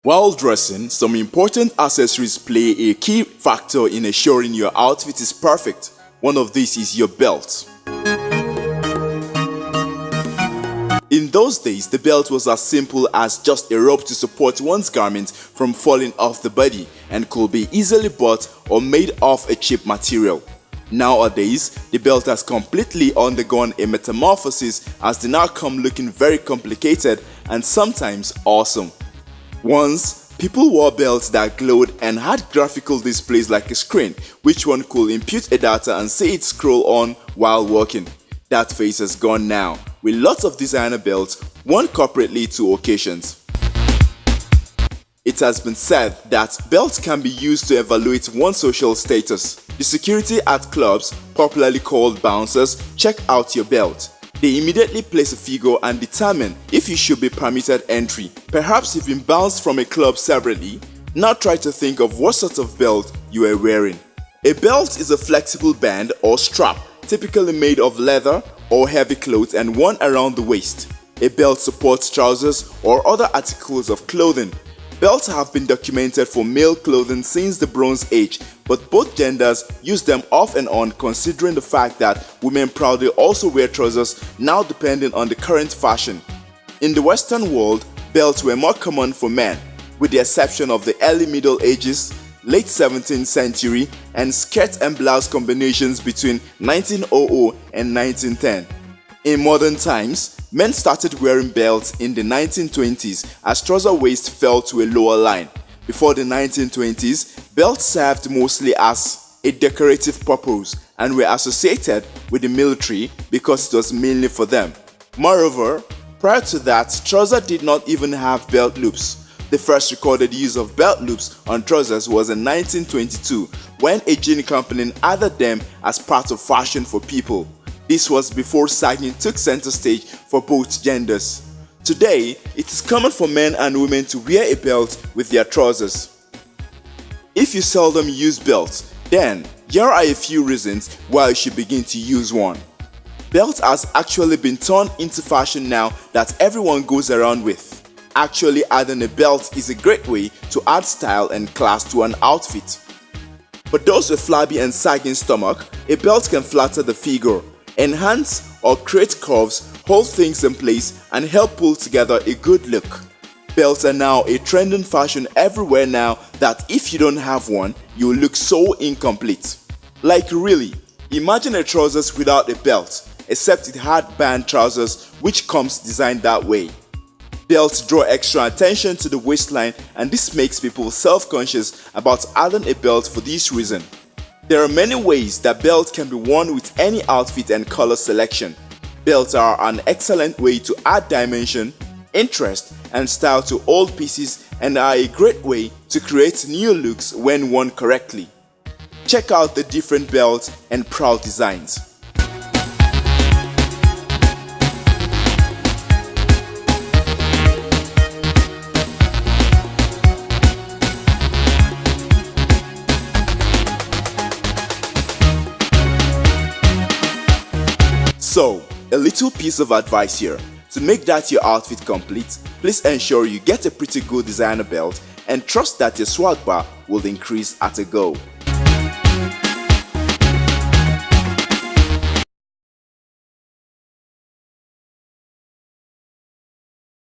While dressing, some important accessories play a key factor in ensuring your outfit is perfect. One of these is your belt. In those days, the belt was as simple as just a rope to support one's garment from falling off the body and could be easily bought or made of a cheap material. Nowadays, the belt has completely undergone a metamorphosis as they now come looking very complicated and sometimes awesome. Once, people wore belts that glowed and had graphical displays like a screen, which one could input a data and see it scroll on while walking. That phase has gone now, with lots of designer belts worn corporately to occasions. It has been said that belts can be used to evaluate one's social status. The security at clubs, popularly called bouncers, check out your belt. They immediately place a figure and determine if you should be permitted entry. Perhaps you've been bounced from a club separately. Now try to think of what sort of belt you are wearing. A belt is a flexible band or strap, typically made of leather or heavy cloth and worn around the waist. A belt supports trousers or other articles of clothing. Belts have been documented for male clothing since the Bronze Age, but both genders use them off and on, considering the fact that women proudly also wear trousers now depending on the current fashion. In the Western world, belts were more common for men, with the exception of the early Middle Ages, late 17th century, and skirt and blouse combinations between 1900 and 1910. In modern times, men started wearing belts in the 1920s as trouser waist fell to a lower line. Before the 1920s, belts served mostly as a decorative purpose and were associated with the military because it was mainly for them. Moreover, prior to that, trousers did not even have belt loops. The first recorded use of belt loops on trousers was in 1922 when a jean company added them as part of fashion for people. This was before sagging took center stage for both genders. Today, it is common for men and women to wear a belt with their trousers. If you seldom use belts, then here are a few reasons why you should begin to use one. Belt has actually been turned into fashion now that everyone goes around with. Actually, adding a belt is a great way to add style and class to an outfit. For those with flabby and sagging stomach, a belt can flatter the figure, enhance or create curves, hold things in place, and help pull together a good look. Belts are now a trending fashion everywhere now that if you don't have one, you look so incomplete. Like really, imagine a trousers without a belt, except it had band trousers which comes designed that way. Belts draw extra attention to the waistline, and this makes people self-conscious about adding a belt for this reason. There are many ways that belts can be worn with any outfit and color selection. Belts are an excellent way to add dimension, interest, and style to old pieces and are a great way to create new looks when worn correctly. Check out the different belts and proud designs. So, a little piece of advice here. To make that your outfit complete, please ensure you get a pretty good designer belt and trust that your swag bar will increase at a go.